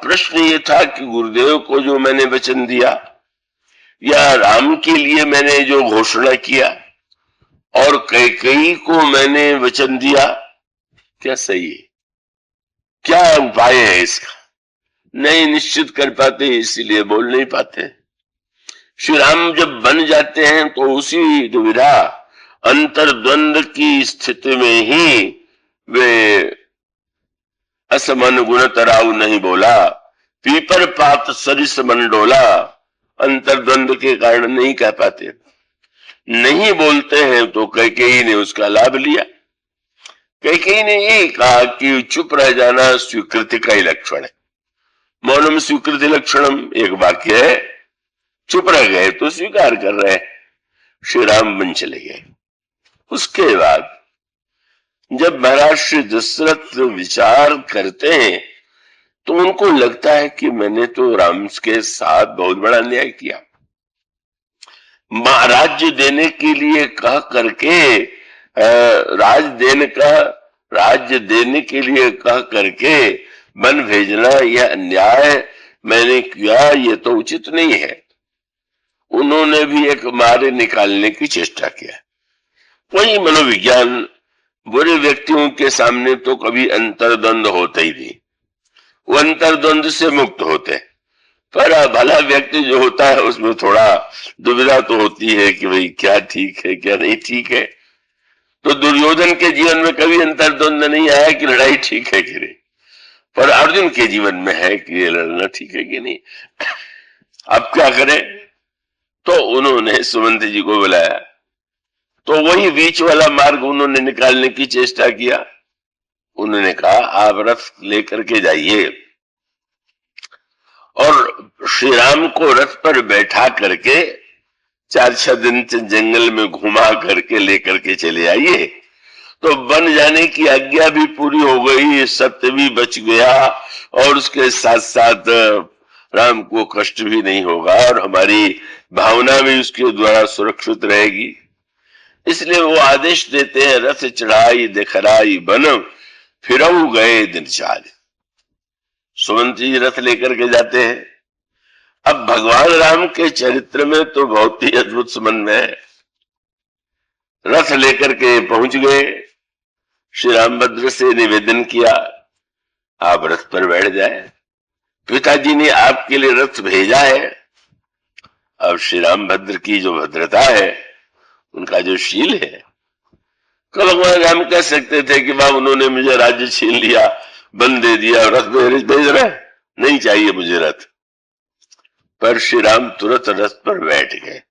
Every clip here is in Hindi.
प्रश्न ये था कि गुरुदेव को जो मैंने वचन दिया या राम के लिए मैंने जो घोषणा किया और कैकेयी को मैंने वचन दिया, क्या सही है? क्या उपाय है इसका? नहीं निश्चित कर पाते, इसीलिए बोल नहीं पाते। श्री राम जब बन जाते हैं तो उसी दुविधा अंतर्द्वंद की स्थिति में ही वे असमन गुण तराउ नहीं बोला, पीपर पात सरिस मन डोला, अंतर्द्वंद के कारण नहीं कह पाते, नहीं बोलते हैं। तो कैकेयी ने उसका लाभ लिया। कैकेयी ने यही कहा कि चुप रह जाना स्वीकृति का ही लक्षण है, मौनम स्वीकृति लक्षणम एक वाक्य है। चुप रह गए तो स्वीकार कर रहे हैं। श्री राम बन चले गए। उसके बाद जब महाराज श्री दशरथ विचार करते हैं तो उनको लगता है कि मैंने तो राम के साथ बहुत बड़ा अन्याय किया। राज्य देने के लिए कह करके राज्य देने के लिए कह करके वन भेजना यह अन्याय मैंने किया, ये तो उचित नहीं है। उन्होंने भी एक मारे निकालने की चेष्टा किया। वही मनोविज्ञान, बुरे व्यक्तियों के सामने तो कभी अंतर्द्वंद होता ही नहीं, वो अंतर्द्वंद से मुक्त होते। पर भला व्यक्ति जो होता है उसमें थोड़ा दुविधा तो होती है कि भाई क्या ठीक है क्या नहीं ठीक है। तो दुर्योधन के जीवन में कभी अंतर्द्वंद नहीं आया कि लड़ाई ठीक है कि नहीं, पर अर्जुन के जीवन में है कि ये लड़ना ठीक है कि नहीं। अब क्या करें? तो उन्होंने सुमंत जी को बुलाया, तो वही बीच वाला मार्ग उन्होंने निकालने की चेष्टा किया। उन्होंने कहा आप रथ लेकर के जाइए और श्री राम को रथ पर बैठा करके 4-6 दिन जंगल में घुमा करके लेकर के चले आइए। तो बन जाने की आज्ञा भी पूरी हो गई, सत्य भी बच गया और उसके साथ साथ राम को कष्ट भी नहीं होगा और हमारी भावना भी उसके द्वारा सुरक्षित रहेगी। इसलिए वो आदेश देते हैं, रथ चढ़ाई देखराई बन फिरऊ गए दिन चाल। सुमंत जी रथ लेकर के जाते हैं। अब भगवान राम के चरित्र में तो बहुत ही अद्भुत समन्वय है। रथ लेकर के पहुंच गए, श्री रामभद्र से निवेदन किया आप रथ पर बैठ जाए, पिताजी ने आपके लिए रथ भेजा है। अब श्री रामभद्र की जो भद्रता है, उनका जो शील है, कल भगवान राम कह सकते थे कि बाबा उन्होंने मुझे राज्य छीन लिया, बन दे दिया, रथ भेज रहे, नहीं चाहिए मुझे रथ। पर श्री राम तुरंत रथ पर बैठ गए।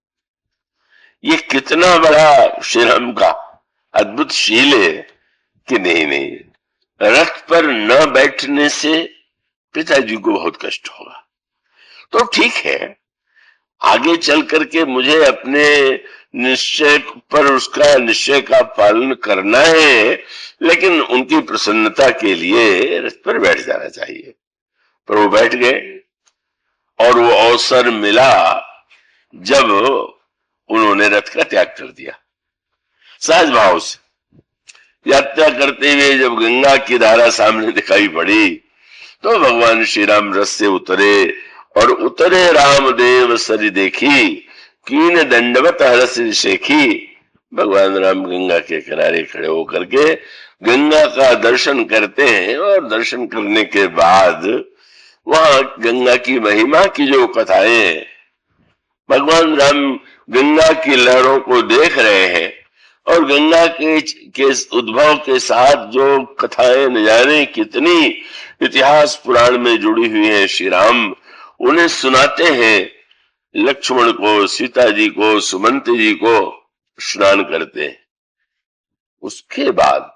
ये कितना बड़ा श्री राम का अद्भुत शील है कि नहीं, रथ पर न बैठने से पिताजी को बहुत कष्ट होगा। तो ठीक है, आगे चल करके मुझे अपने निश्चय पर उसका निश्चय का पालन करना है, लेकिन उनकी प्रसन्नता के लिए रथ पर बैठ जाना चाहिए। पर वो बैठ गए और वो अवसर मिला जब उन्होंने रथ का त्याग कर दिया। सहज भाव से यात्रा करते हुए जब गंगा की धारा सामने दिखाई पड़ी तो भगवान श्री राम रथ से उतरे और उतरे रामदेव सरि देखी, कीन दंडवत हरस शेखी। भगवान राम गंगा के किनारे खड़े होकर के गंगा का दर्शन करते हैं और दर्शन करने के बाद वहां गंगा की महिमा की जो कथाएं हैं, भगवान राम गंगा की लहरों को देख रहे हैं और गंगा के उद्भव के साथ जो कथाएं न जाने कितनी इतिहास पुराण में जुड़ी हुई है, श्री राम उन्हें सुनाते हैं। लक्ष्मण को, सीता जी को, सुमंत जी को स्नान करते हैं। उसके बाद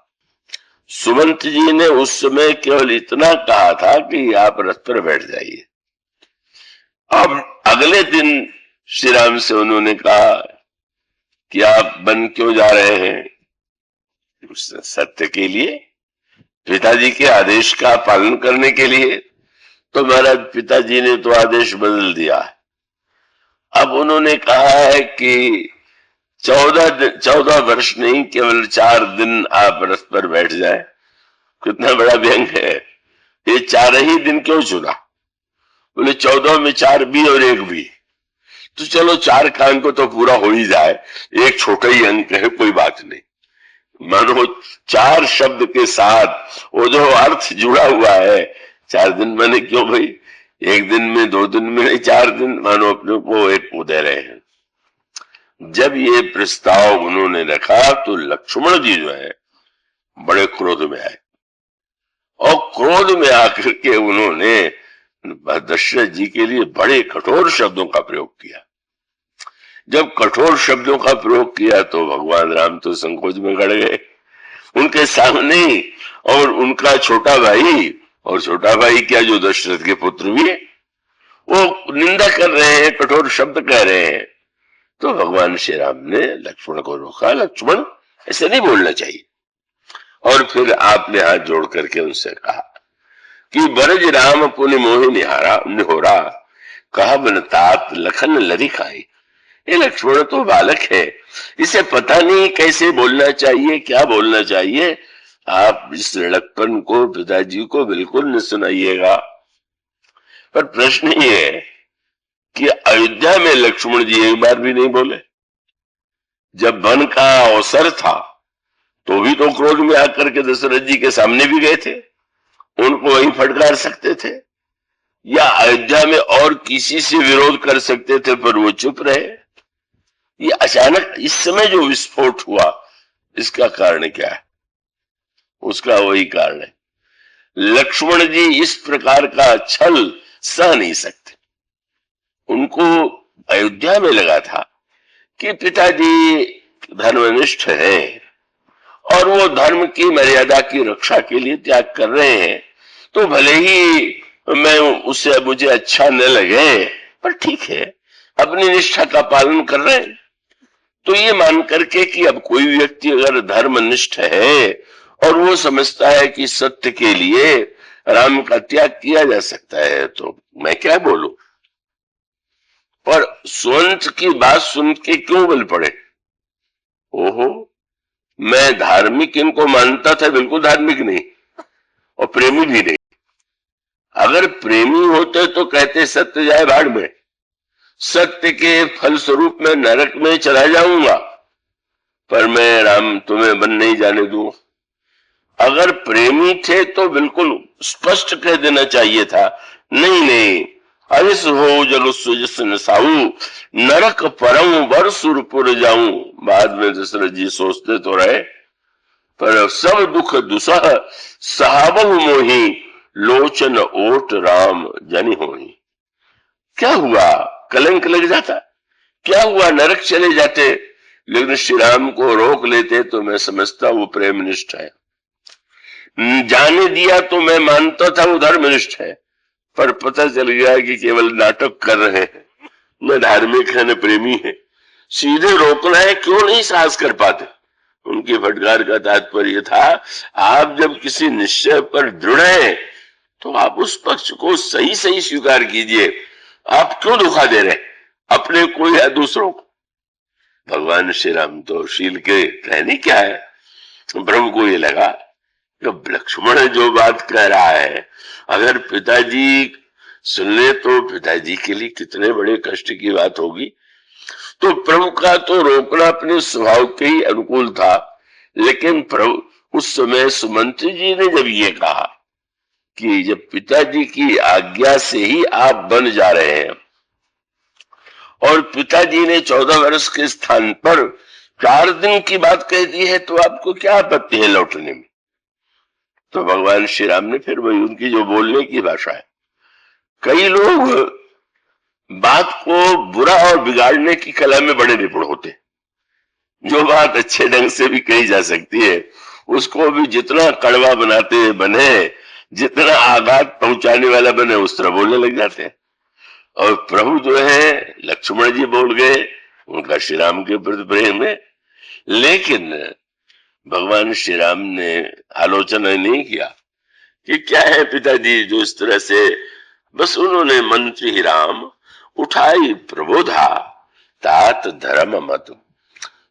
सुमंत जी ने उस समय केवल इतना कहा था कि आप रथ पर बैठ जाइए। अब अगले दिन श्री राम से उन्होंने कहा कि आप बन क्यों जा रहे हैं? सत्य के लिए, पिताजी के आदेश का पालन करने के लिए। तो महाराज पिताजी ने तो आदेश बदल दिया। अब उन्होंने कहा है कि 14 वर्ष नहीं, केवल 4 दिन आप रथ पर बैठ जाए। कितना बड़ा व्यंग है। ये 4 ही दिन क्यों चुना? बोले 14 में 4 भी और 1 भी, तो चलो 4 का अंक तो पूरा हो ही जाए, एक छोटा ही अंक है, कोई बात नहीं। मानो 4 शब्द के साथ वो जो अर्थ जुड़ा हुआ है, 4 दिन मैंने क्यों भाई, 1 दिन में 2 दिन में नहीं, 4 दिन, मानो अपने को एक वो दे रहे हैं। जब ये प्रस्ताव उन्होंने रखा तो लक्ष्मण जी जो है बड़े क्रोध में आए, और क्रोध में आकर के उन्होंने दशरथ जी के लिए बड़े कठोर शब्दों का प्रयोग किया। जब कठोर शब्दों का प्रयोग किया तो भगवान राम तो संकोच में गड़ गए उनके सामने, और उनका छोटा भाई, और छोटा भाई क्या जो दशरथ के पुत्र भी है, वो निंदा कर रहे हैं, कठोर शब्द कह रहे हैं। तो भगवान श्री राम ने लक्ष्मण को रोका, लक्ष्मण ऐसे नहीं बोलना चाहिए। और फिर आपने हाथ जोड़ करके उनसे कहा कि बरज राम पुनि मोहि निहोरा, कहा बन तात लखन लरी खाई। ये लक्ष्मण तो बालक है, इसे पता नहीं कैसे बोलना चाहिए, क्या बोलना चाहिए। आप इस लड़कपन को पिताजी को बिल्कुल न सुनाइएगा। पर प्रश्न ये है कि अयोध्या में लक्ष्मण जी एक बार भी नहीं बोले। जब वन का अवसर था तो भी तो क्रोध में आकर के दशरथ जी के सामने भी गए थे, उनको वहीं फटकार सकते थे, या अयोध्या में और किसी से विरोध कर सकते थे, पर वो चुप रहे। ये अचानक इस समय जो विस्फोट हुआ, इसका कारण क्या है? उसका वही कारण है, लक्ष्मण जी इस प्रकार का छल सह नहीं सकते। उनको अयोध्या में लगा था कि पिताजी धर्मनिष्ठ हैं और वो धर्म की मर्यादा की रक्षा के लिए त्याग कर रहे हैं, तो भले ही मैं उससे मुझे अच्छा न लगे, पर ठीक है, अपनी निष्ठा का पालन कर रहे हैं। तो ये मान करके कि अब कोई व्यक्ति अगर धर्मनिष्ठ है और वो समझता है कि सत्य के लिए राम का त्याग किया जा सकता है, तो मैं क्या बोलूं। पर स्वंत की बात सुन के क्यों बल पड़े? ओहो, मैं धार्मिक इनको मानता था, बिल्कुल धार्मिक नहीं और प्रेमी भी नहीं। अगर प्रेमी होते तो कहते सत्य जाए भाड़ में, सत्य के फल स्वरूप मैं नरक में चला जाऊंगा, पर मैं राम तुम्हें बन नहीं जाने दूंगा। अगर प्रेमी थे तो बिल्कुल स्पष्ट कह देना चाहिए था, नहीं नहीं, अरिस हो जग सुजस नसाऊ, नरक परम वर सुरपुर जाऊं। बाद में दशरथ जी सोचते तो रहे, पर सब दुख दुसह सहाबहु मोही, लोचन ओट राम जनि होही। क्या हुआ? कलंक लग जाता, क्या हुआ? नरक चले जाते, लेकिन श्री राम को रोक लेते तो मैं समझता वो प्रेमनिष्ठ है। जाने दिया तो मैं मानता था वो धर्मनिष्ठ है, पर पता चल गया कि केवल नाटक कर रहे हैं, न धार्मिक है न प्रेमी है। सीधे रोकना है, क्यों नहीं साहस कर पाते? उनकी फटकार का तात्पर्य था, आप जब किसी निश्चय पर दृढ़ हैं तो आप उस पक्ष को सही सही स्वीकार कीजिए। आप क्यों धोखा दे रहे, अपने को या दूसरों को? भगवान श्री राम तो शील के कहने क्या है। ब्रह्म को ये लगा कि लक्ष्मण जो बात कह रहा है, अगर पिताजी सुन ले तो पिताजी के लिए कितने बड़े कष्ट की बात होगी। तो प्रभु का तो रोकना अपने स्वभाव के ही अनुकूल था, लेकिन प्रभु उस समय सुमंत जी ने जब ये कहा कि जब पिताजी की आज्ञा से ही आप बन जा रहे हैं और पिताजी ने 14 वर्ष के स्थान पर 4 दिन की बात कह दी है, तो आपको क्या आपत्ति है लौटने में? तो भगवान श्री राम ने फिर वही उनकी जो बोलने की भाषा है, कई लोग बात को बुरा और बिगाड़ने की कला में बड़े निपुण होते। जो बात अच्छे ढंग से भी कही जा सकती है उसको भी जितना कड़वा बनाते बने, जितना आघात पहुंचाने वाला बने, उस तरह बोलने लग जाते हैं। और प्रभु जो है, लक्ष्मण जी बोल गए, उनका श्री राम के प्रति प्रेम है, लेकिन भगवान श्री राम ने आलोचना नहीं किया कि क्या है पिताजी जो इस तरह से, बस उन्होंने मंत्री ही राम उठाई प्रबोधा, तात धर्म मत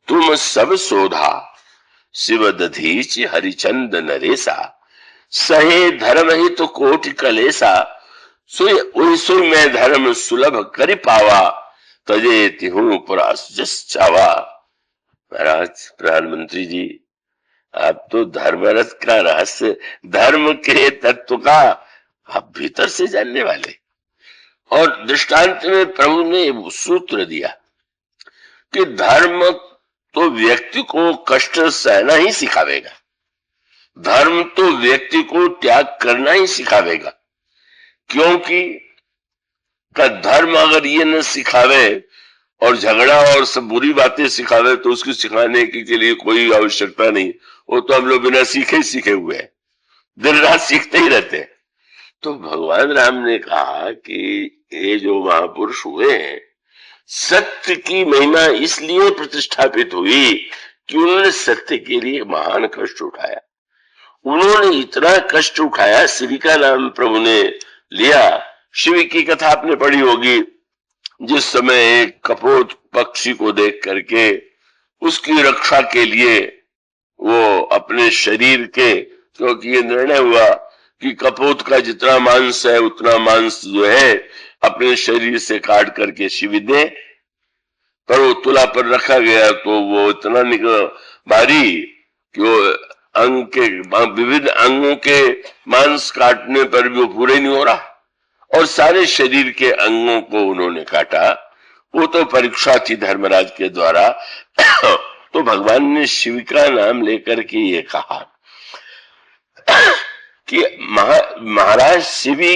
तुम सब सोधा, शिव दधीच हरिचंद नरेसा, सहे धर्म ही तो कोटि कलेसा, सोई सोई मैं धर्म सुलभ कर पावा, तजे तिहु पुरास जस चावा। महाराज प्रधानमंत्री जी, आप तो धर्म रस का रहस्य, धर्म के तत्व का आप भीतर से जानने वाले। और दृष्टांत में प्रभु ने सूत्र दिया कि धर्म तो व्यक्ति को कष्ट सहना ही सिखावेगा, धर्म तो व्यक्ति को त्याग करना ही सिखावेगा। क्योंकि का धर्म अगर ये न सिखावे और झगड़ा और सब बुरी बातें सिखावे तो उसको सिखाने के लिए कोई आवश्यकता नहीं, वो तो हम लोग बिना सीखे ही सीखे हुए हैं, दिन रात सीखते ही रहते हैं। तो भगवान राम ने कहा कि ये जो महापुरुष हुए हैं, सत्य की महिमा इसलिए प्रतिष्ठापित हुई कि उन्होंने सत्य के लिए महान कष्ट उठाया। उन्होंने इतना कष्ट उठाया, शिव का नाम प्रभु ने लिया। शिव की कथा आपने पढ़ी होगी, जिस समय एक कपोत पक्षी को देख करके उसकी रक्षा के लिए वो अपने शरीर के, क्योंकि ये निर्णय हुआ कि कपोत का जितना मांस है उतना मांस जो है अपने शरीर से काट करके शिव दे, पर वो तुला पर रखा गया तो वो इतना भारी कि वो अंग के विविध अंगों के मांस काटने पर भी वो पूरे नहीं हो रहा, और सारे शरीर के अंगों को उन्होंने काटा। वो तो परीक्षा थी धर्मराज के द्वारा। तो भगवान ने शिव का नाम लेकर के ये कहा कि महाराज शिवी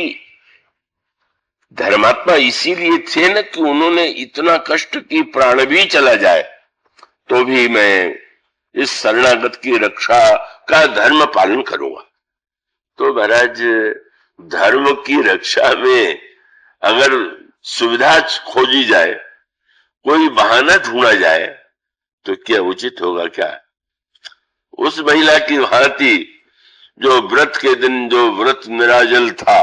धर्मात्मा इसीलिए थे न कि उन्होंने इतना कष्ट की प्राण भी चला जाए तो भी मैं इस शरणागत की रक्षा का धर्म पालन करूंगा। तो महाराज धर्म की रक्षा में अगर सुविधा खोजी जाए, कोई बहाना ढूंढा जाए तो क्या उचित होगा? क्या उस महिला की भांति जो व्रत के दिन जो व्रत निराजल था,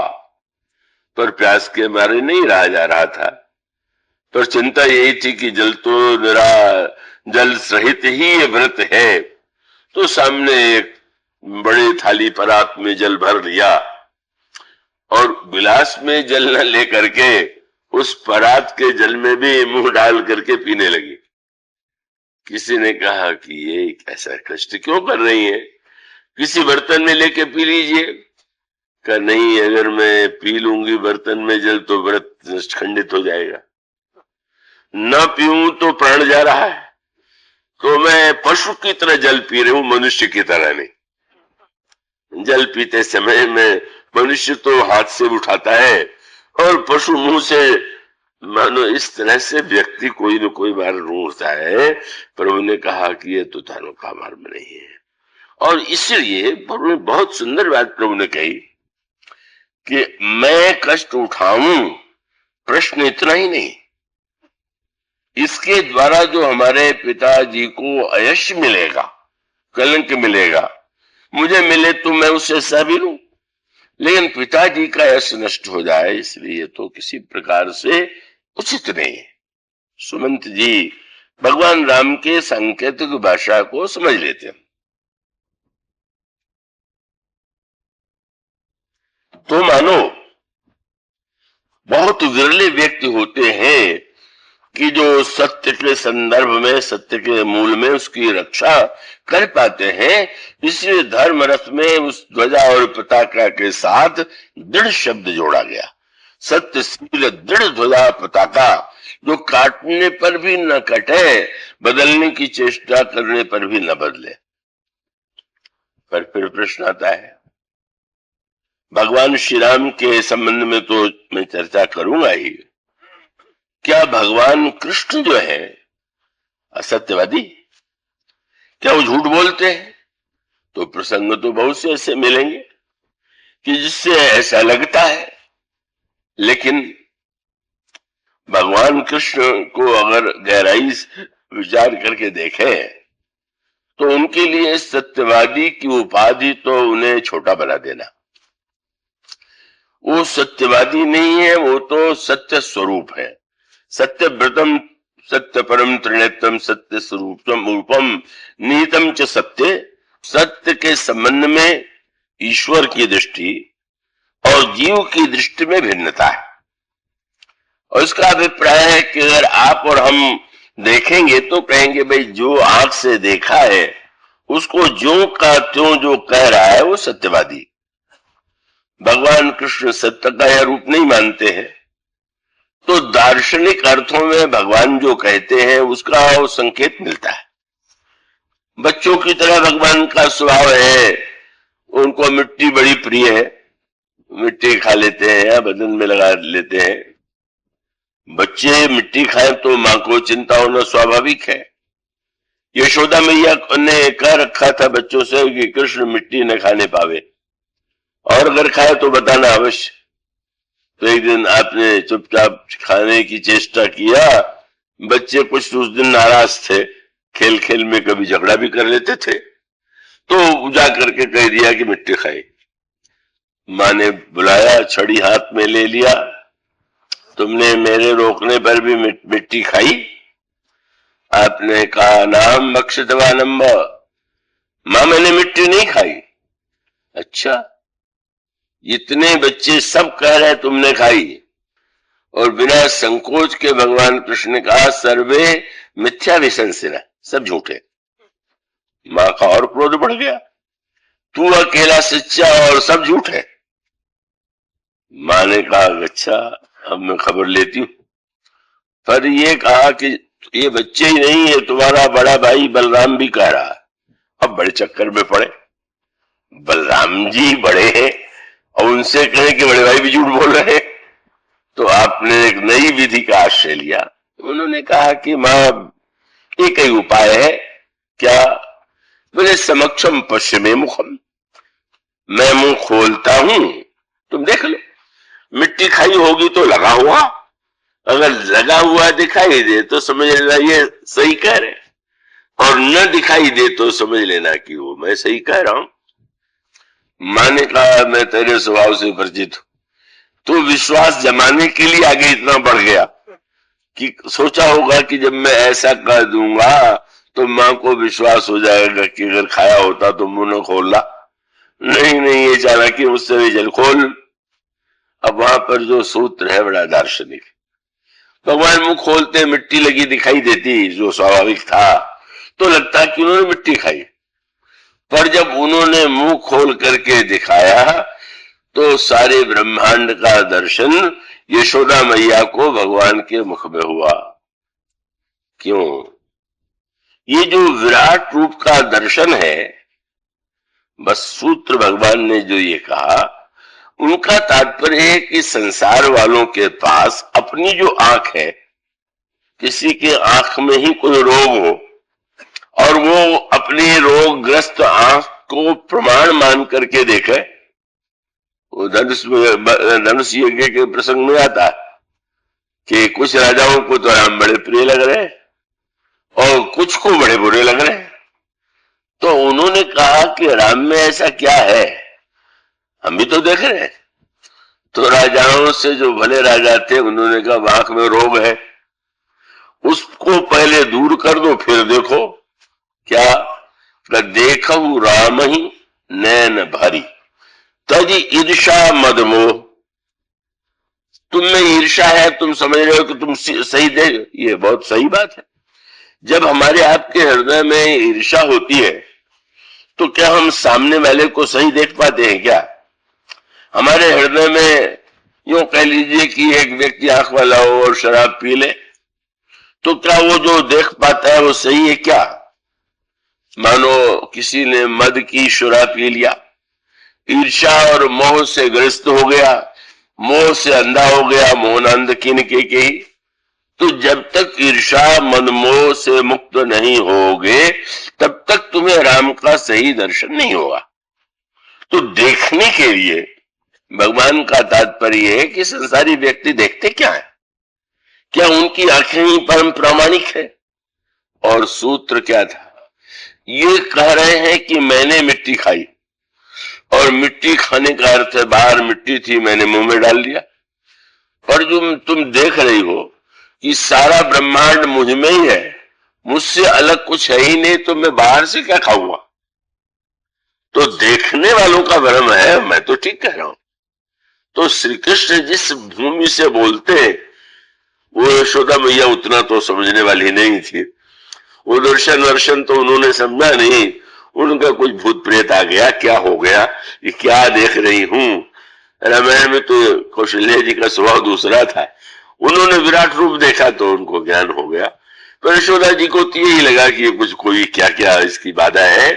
पर प्यास के मारे नहीं रहा जा रहा था, पर चिंता यही थी कि जल तो जल सहित ही ये व्रत है, तो सामने एक बड़ी थाली परात में जल भर लिया और गिलास में जल न लेकर के उस परात के जल में भी मुंह डाल करके पीने लगी। किसी ने कहा कि ये ऐसा कष्ट क्यों कर रही है, किसी बर्तन में लेके पी लीजिए। कहा नहीं, अगर मैं पी लूंगी बर्तन में जल तो व्रत खंडित हो जाएगा, न पीऊं तो प्राण जा रहा है, तो मैं पशु की तरह जल पी रही हूं, मनुष्य की तरह नहीं। जल पीते समय में मनुष्य तो हाथ से उठाता है और पशु मुंह से, मानो इस तरह से व्यक्ति कोई न कोई बार ढूंढता है। पर उन्होंने कहा कि ये तो धर्म का मर्म नहीं है। और इसलिए बहुत सुंदर बात प्रभु ने कही कि मैं कष्ट उठाऊं, प्रश्न इतना ही नहीं, इसके द्वारा जो हमारे पिताजी को अयश मिलेगा, कलंक मिलेगा, मुझे मिले तो मैं उससे सह भी लूं, लेकिन पिताजी का यश नष्ट हो जाए इसलिए तो किसी प्रकार से उचित नहीं है। सुमंत जी भगवान राम के सांकेतिक भाषा को समझ लेते हैं। तो मानो बहुत विरले व्यक्ति होते हैं कि जो सत्य के संदर्भ में, सत्य के मूल में उसकी रक्षा कर पाते हैं। इसलिए धर्म रथ में उस ध्वजा और पताका के साथ दृढ़ शब्द जोड़ा गया, सत्यशील दृढ़ ध्वजा पताका, जो काटने पर भी न कटे, बदलने की चेष्टा करने पर भी न बदले। पर फिर प्रश्न आता है, भगवान श्री राम के संबंध में तो मैं चर्चा करूंगा ही, क्या भगवान कृष्ण जो है असत्यवादी? क्या वो झूठ बोलते हैं? तो प्रसंग तो बहुत से ऐसे मिलेंगे कि जिससे ऐसा लगता है, लेकिन भगवान कृष्ण को अगर गहराई से विचार करके देखें तो उनके लिए सत्यवादी की उपाधि तो उन्हें छोटा बना देना। वो सत्यवादी नहीं है, वो तो सत्य स्वरूप है। सत्य व्रतम सत्य परम त्रिनेत्रम सत्य स्वरूपम रूपम निहितम च सत्य। सत्य के संबंध में ईश्वर की दृष्टि, और जीव की दृष्टि में भिन्नता है। और इसका अभिप्राय है कि अगर आप और हम देखेंगे तो कहेंगे भाई जो आंख से देखा है उसको ज्यों का त्यों जो कह रहा है वो सत्यवादी। भगवान कृष्ण सत्य का यह रूप नहीं मानते हैं, तो दार्शनिक अर्थों में भगवान जो कहते हैं उसका वो संकेत मिलता है। बच्चों की तरह भगवान का स्वभाव है, उनको मिट्टी बड़ी प्रिय है, मिट्टी खा लेते हैं या बदन में लगा लेते हैं। बच्चे मिट्टी खाएं तो मां को चिंता होना स्वाभाविक है। यशोदा मैया ने कह रखा था बच्चों से कि कृष्ण मिट्टी न खाने पावे, और अगर खाए तो बताना अवश्य। तो एक दिन आपने चुपचाप खाने की चेष्टा किया। बच्चे कुछ उस दिन नाराज थे, खेल खेल में कभी झगड़ा भी कर लेते थे, तो जा करके कह दिया कि मिट्टी खाई। मां ने बुलाया, छड़ी हाथ में ले लिया, तुमने मेरे रोकने पर भी मिट्टी खाई? आपने कहा नाम मक्षतवानम्ब, मां मैंने मिट्टी नहीं खाई। अच्छा, इतने बच्चे सब कह रहे तुमने खाई, और बिना संकोच के भगवान कृष्ण ने कहा सर्वे मिथ्या विसंसिना, सब झूठे। मां का और क्रोध बढ़ गया, तू अकेला सच्चा और सब झूठ है। मां ने कहा अच्छा अब मैं खबर लेती हूं। पर ये कहा कि ये बच्चे ही नहीं है, तुम्हारा बड़ा भाई बलराम भी कह रहा है। अब बड़े चक्कर में पड़े, बलराम जी बड़े हैं और उनसे कहे कि बड़े भाई भी झूठ बोल रहे हैं। तो आपने एक नई विधि का आश्रय लिया। उन्होंने कहा कि मां एक ही उपाय है। क्या? बोले समक्षम पश्चिमे मुखम, मैं मुंह खोलता हूं, तुम देख लो। मिट्टी खाई होगी तो लगा हुआ, अगर लगा हुआ दिखाई दे तो समझ लेना ये सही कह रहे, और न दिखाई दे तो समझ लेना कि वो मैं सही कह रहा हूं। मां ने कहा मैं तेरे स्वभाव से परिचित हूं, तो विश्वास जमाने के लिए आगे इतना बढ़ गया कि सोचा होगा कि जब मैं ऐसा कह दूंगा तो मां को विश्वास हो जाएगा कि अगर खाया होता तो मुंह न खोलना। नहीं नहीं, ये चालाकी मुझसे भी चल खोल। अब वहां पर जो सूत्र है बड़ा दार्शनिक। भगवान मुंह खोलते मिट्टी लगी दिखाई देती, जो स्वाभाविक था, तो लगता कि उन्होंने मिट्टी खाई। पर जब उन्होंने मुंह खोल करके दिखाया तो सारे ब्रह्मांड का दर्शन यशोदा मैया को भगवान के मुख में हुआ। क्यों? ये जो विराट रूप का दर्शन है, बस सूत्र भगवान ने जो ये कहा उनका तात्पर्य है कि संसार वालों के पास अपनी जो आंख है, किसी के आंख में ही कोई रोग हो और वो अपनी रोगग्रस्त आंख को प्रमाण मान करके देखे। वो धनुष यज्ञ के प्रसंग में आता कि कुछ राजाओं को तो राम बड़े प्रिय लग रहे और कुछ को बड़े बुरे लग रहे। तो उन्होंने कहा कि राम में ऐसा क्या है, हम भी तो देख रहे हैं। तो राजाओं से जो भले राजा थे उन्होंने कहा आंख में रोग है, उसको पहले दूर कर दो फिर देखो। क्या? देखो राम ही नैन भरी तज ईर्षा मदमोह, तुम में ईर्षा है, तुम समझ रहे हो कि तुम सही देख, ये बहुत सही बात है। जब हमारे आपके हृदय में ईर्षा होती है तो क्या हम सामने वाले को सही देख पाते हैं क्या? हमारे हृदय में यूं कह लीजिए कि एक व्यक्ति आंख वाला हो और शराब पी ले, तो क्या वो जो देख पाता है वो सही है क्या? मानो किसी ने मद की शराब पी लिया, ईर्षा और मोह से ग्रस्त हो गया, मोह से अंधा हो गया, मोहनंद किनके के ही। तो जब तक ईर्षा मन मोह से मुक्त नहीं होगे तब तक तुम्हें राम का सही दर्शन नहीं होगा। तो देखने के लिए भगवान का तात्पर्य है कि संसारी व्यक्ति देखते क्या है, क्या उनकी आंखें ही परम प्रामाणिक है? और सूत्र क्या था? ये कह रहे हैं कि मैंने मिट्टी खाई, और मिट्टी खाने का अर्थ है बाहर मिट्टी थी मैंने मुंह में डाल दिया। पर जो तुम देख रही हो कि सारा ब्रह्मांड मुझ में ही है, मुझसे अलग कुछ है ही नहीं, तो मैं बाहर से क्या खाऊंगा? तो देखने वालों का भ्रम है, मैं तो ठीक कह रहा हूं। तो श्री कृष्ण जिस भूमि से बोलते वो यशोदा मैया उतना तो समझने वाली नहीं थी। वो दर्शन वर्शन तो उन्होंने समझा नहीं। उनका कुछ भूत प्रेत आ गया, क्या हो गया, ये क्या देख रही हूं। रामायण में तो कौशल्य जी का स्वभाव दूसरा था। उन्होंने विराट रूप देखा तो उनको ज्ञान हो गया। पर यशोदा जी को तो यही लगा कि ये कुछ कोई क्या क्या इसकी बाधा है,